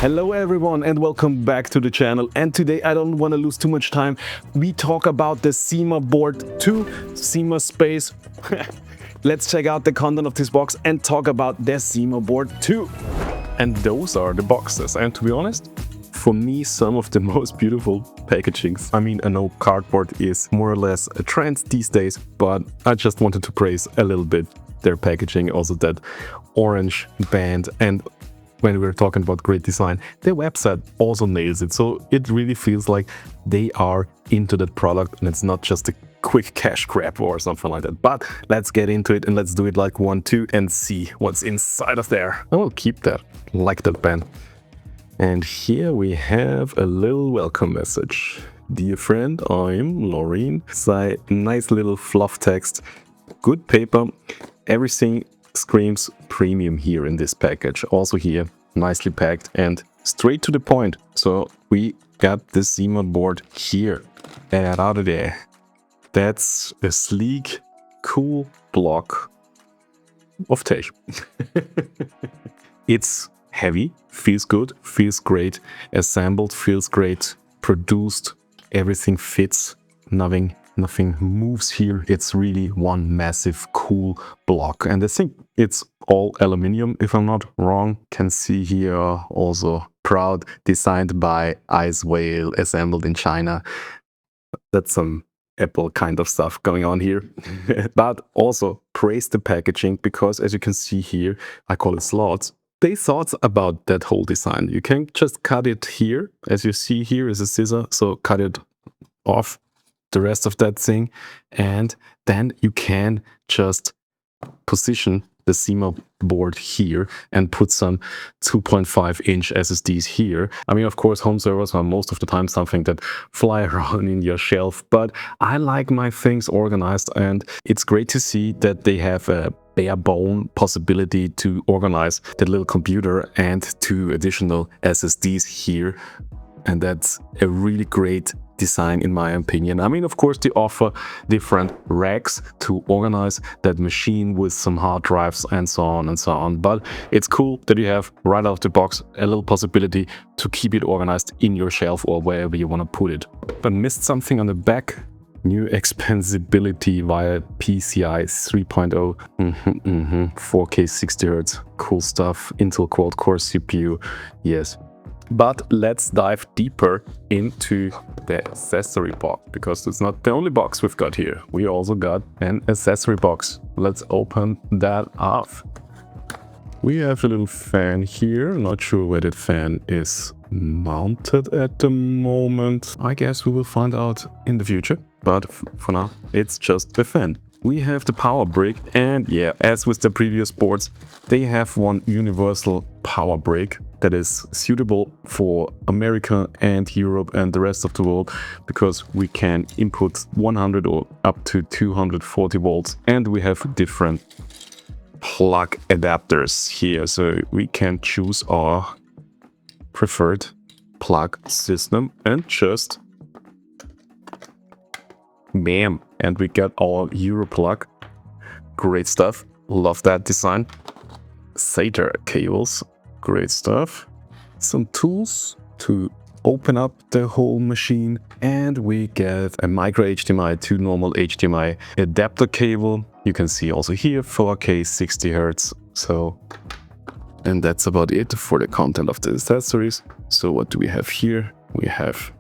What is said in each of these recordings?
Hello everyone and welcome back to the channel, and today I don't want to lose too much time. We talk about the ZimaBoard 2 ZimaSpace. Let's check out the content of this box and talk about the ZimaBoard 2. And those are the boxes, and to be honest, for me some of the most beautiful packagings. I mean, I know cardboard is more or less a trend these days, but I just wanted to praise a little bit their packaging, also that orange band, and when we were talking about great design, their website also nails it. So it really feels like they are into that product and it's not just a quick cash grab or something like that. But let's get into it and let's do it like 1-2 and see what's inside of there. I will keep that, like that pen. And here we have a little welcome message. Dear friend, I'm Laureen. It's a nice little fluff text, good paper, everything screams premium here in this package. Also here, nicely packed and straight to the point. So we got the ZimaBoard here. And out of there. That's a sleek, cool block of tech. It's heavy, feels good, feels great, assembled, feels great, produced, everything fits, nothing moves here. It's really one massive cool block, and I think it's all aluminium if I'm not wrong. Can see here also proud, designed by Ice Whale, assembled in China. That's some Apple kind of stuff going on here. But also praise the packaging, because as you can see here, I call it slots. They thought about that whole design. You can just cut it here, as you see here is a scissor, so cut it off the rest of that thing, and then you can just position the ZimaBoard here and put some 2.5-inch SSDs here. I mean, of course, home servers are most of the time something that fly around in your shelf, but I like my things organized, and it's great to see that they have a bare bone possibility to organize the little computer and 2 additional SSDs here. And that's a really great design in my opinion. I mean, of course, they offer different racks to organize that machine with some hard drives and so on and so on. But it's cool that you have right out of the box a little possibility to keep it organized in your shelf or wherever you want to put it. But missed something on the back. New expansibility via PCI 3.0, 4K 60Hz, cool stuff, Intel quad-core CPU, yes. But let's dive deeper into the accessory box, because it's not the only box we've got here. We also got an accessory box. Let's open that up. We have a little fan here. Not sure where that fan is mounted at the moment. I guess we will find out in the future. But for now, it's just a fan. We have the power brick, and yeah, as with the previous boards, they have one universal power brick that is suitable for America and Europe and the rest of the world, because we can input 100 or up to 240 volts, and we have different plug adapters here, so we can choose our preferred plug system and just bam, and we got our Euro plug. Great stuff, love that design. SATA cables, great stuff. Some tools to open up the whole machine, and we get a micro HDMI to normal HDMI adapter cable. You can see also here 4K 60 Hz. So, and that's about it for the content of the accessories. So what do we have here? We have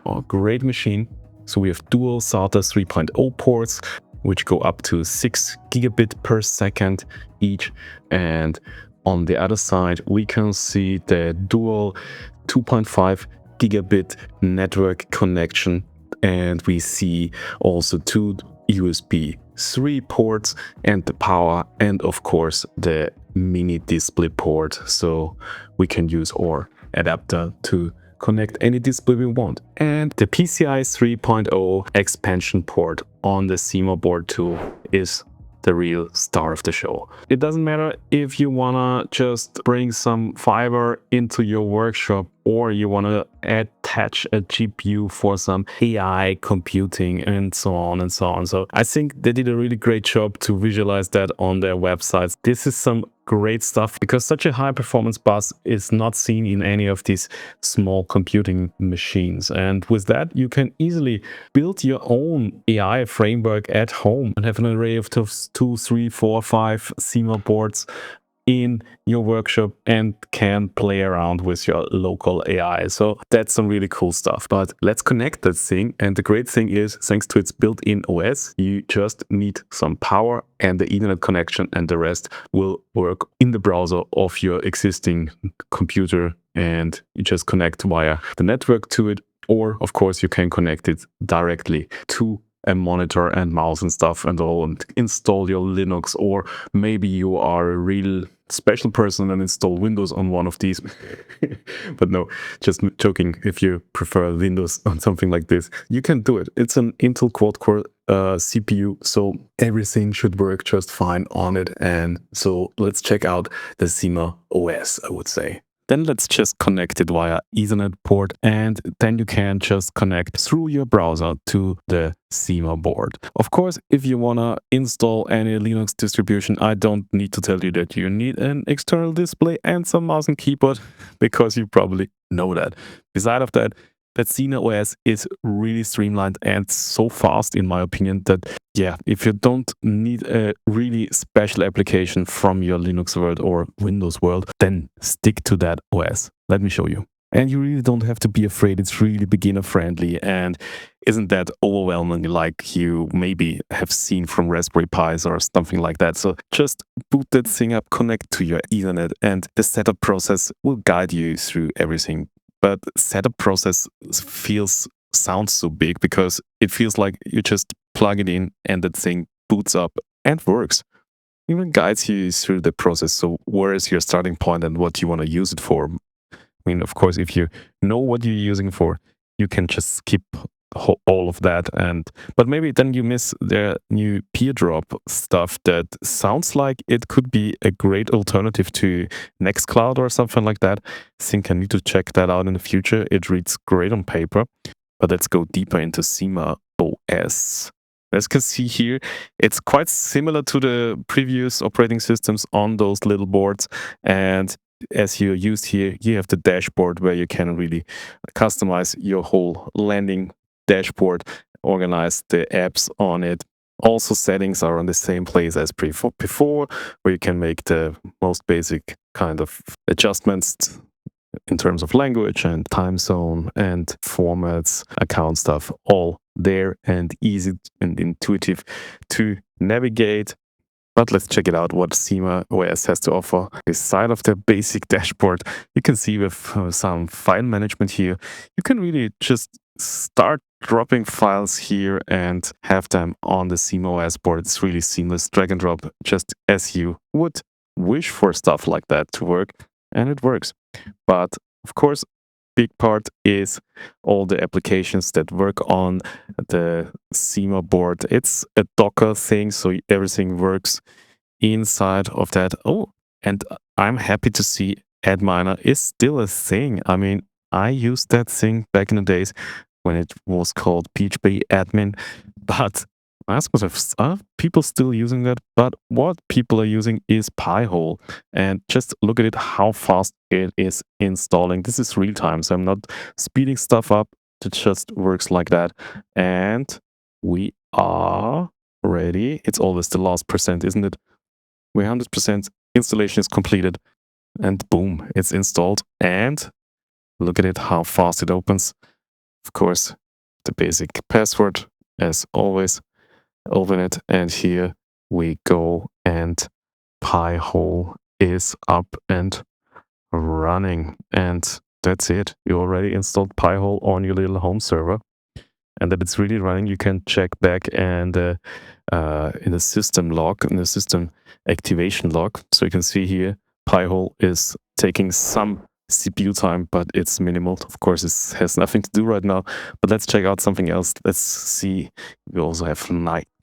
our great machine. So we have dual SATA 3.0 ports, which go up to 6 gigabit per second each. And on the other side, we can see the dual 2.5 gigabit network connection. And we see also 2 USB 3 ports and the power, and of course the mini display port. So we can use our adapter to connect any display we want. And the PCI 3.0 expansion port on the ZimaBoard 2 is the real star of the show. It doesn't matter if you wanna just bring some fiber into your workshop, or you wanna attach a GPU for some AI computing and so on and so on. So I think they did a really great job to visualize that on their websites. This is some great stuff because such a high performance bus is not seen in any of these small computing machines. And with that, you can easily build your own AI framework at home and have an array of 2, 3, 4, 5 ZimaBoards in your workshop and can play around with your local AI. So that's some really cool stuff. But let's connect that thing. And the great thing is, thanks to its built-in OS, you just need some power and the Ethernet connection, and the rest will work in the browser of your existing computer. And you just connect via the network to it. Or, of course, you can connect it directly to a monitor and mouse and stuff and all, and install your Linux. Or maybe you are a real special person and install Windows on one of these. But no, just joking. If you prefer Windows on something like this, you can do it. It's an Intel quad-core CPU, so everything should work just fine on it. And so let's check out the ZimaOS, I would say. Then let's just connect it via Ethernet port, and then you can just connect through your browser to the ZimaBoard. Of course, if you want to install any Linux distribution, I don't need to tell you that you need an external display and some mouse and keyboard, because you probably know that. Beside of that, ZimaOS is really streamlined and so fast, in my opinion, that yeah, if you don't need a really special application from your Linux world or Windows world, then stick to that OS. Let me show you. And you really don't have to be afraid. It's really beginner friendly and isn't that overwhelming like you maybe have seen from Raspberry Pis or something like that. So just boot that thing up, connect to your Ethernet, and the setup process will guide you through everything. But setup process sounds so big because it feels like you just plug it in and that thing boots up and works. Even guides you through the process. So where is your starting point and what you want to use it for? I mean, of course, if you know what you're using it for, you can just skip all of that. But maybe then you miss the new peer drop stuff that sounds like it could be a great alternative to Nextcloud or something like that. I think I need to check that out in the future. It reads great on paper. But let's go deeper into ZimaOS. As you can see here, it's quite similar to the previous operating systems on those little boards. And as you're used here, you have the dashboard where you can really customize your whole landing dashboard, organize the apps on it. Also, settings are on the same place as before, where you can make the most basic kind of adjustments in terms of language and time zone and formats, account stuff, all there and easy and intuitive to navigate. But let's check it out, what ZimaOS has to offer. Beside of the basic dashboard, you can see with some file management here, you can really just start dropping files here and have them on the ZimaOS board. It's really seamless, drag and drop, just as you would wish for stuff like that to work, and it works. But of course, big part is all the applications that work on the ZimaBoard. It's a Docker thing, so everything works inside of that. Oh, and I'm happy to see AdMiner is still a thing. I mean, I used that thing back in the days when it was called PHP admin, but I ask myself, are people still using that? But what people are using is Pi-hole. And just look at it, how fast it is installing. This is real time, so I'm not speeding stuff up. It just works like that. And we are ready. It's always the last percent, isn't it? We're 100%. Installation is completed. And boom, it's installed. And look at it, how fast it opens. Of course, the basic password, as always. Open it, and here we go, and Pi-hole is up and running, and that's it. You already installed Pi-hole on your little home server, and that it's really running. You can check back and in the system log, in the system activation log. So you can see here Pi-hole is taking some CPU time, but it's minimal. Of course, it has nothing to do right now, but let's check out something else. Let's see. We also have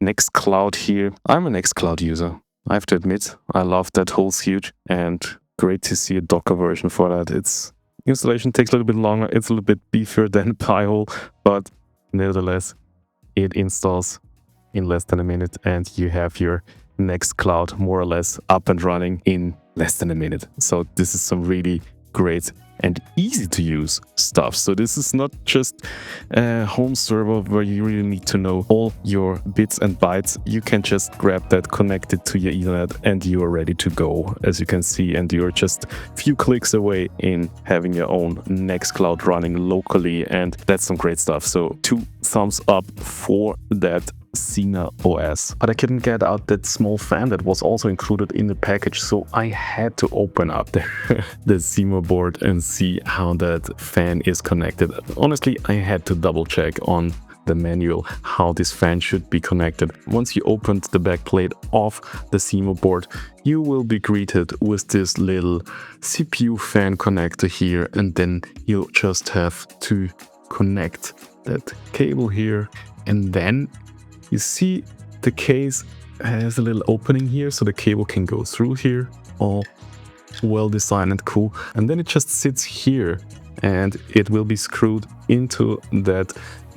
Nextcloud here. I'm a Nextcloud user. I have to admit, I love that whole suite, and great to see a Docker version for that. Its installation takes a little bit longer. It's a little bit beefier than Pi-hole, but nevertheless, it installs in less than a minute, and you have your Nextcloud more or less up and running in less than a minute. So this is some really great and easy to use stuff. So this is not just a home server where you really need to know all your bits and bytes. You can just grab that, connect it to your Ethernet, and you are ready to go, as you can see. And you're just a few clicks away in having your own Nextcloud running locally, and that's some great stuff. So 2 thumbs up for that ZimaOS. But I couldn't get out that small fan that was also included in the package, so I had to open up the ZimaBoard and see how that fan is connected. Honestly, I had to double check on the manual how this fan should be connected. Once you opened the back plate of the ZimaBoard, you will be greeted with this little CPU fan connector here, and then you'll just have to connect that cable here, and then you see the case has a little opening here, so the cable can go through here. All well designed and cool. And then it just sits here, and it will be screwed into that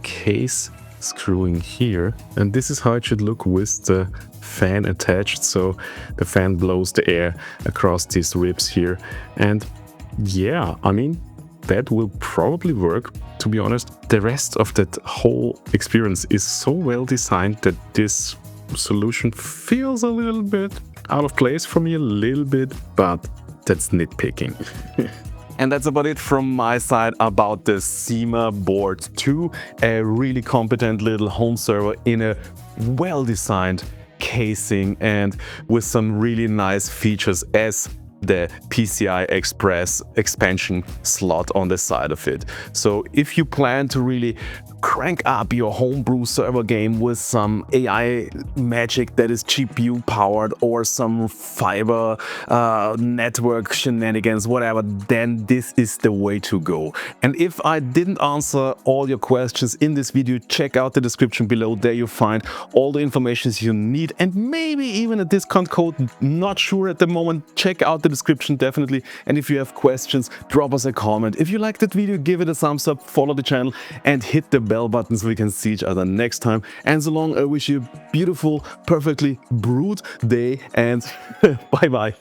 case screwing here. And this is how it should look with the fan attached. So the fan blows the air across these ribs here. And yeah, I mean, that will probably work. To be honest, the rest of that whole experience is so well designed that this solution feels a little bit out of place for me, a little bit, but that's nitpicking. And that's about it from my side about the ZimaBoard 2, a really competent little home server in a well-designed casing and with some really nice features as the PCI Express expansion slot on the side of it. So if you plan to really crank up your homebrew server game with some AI magic that is GPU powered or some fiber network shenanigans, whatever, then this is the way to go. And if I didn't answer all your questions in this video, check out the description below. There you find all the information you need and maybe even a discount code. Not sure at the moment. Check out the description definitely. And if you have questions, drop us a comment. If you liked that video, give it a thumbs up, follow the channel and hit the bell button so we can see each other next time. And so long, I wish you a beautiful, perfectly brewed day and bye bye.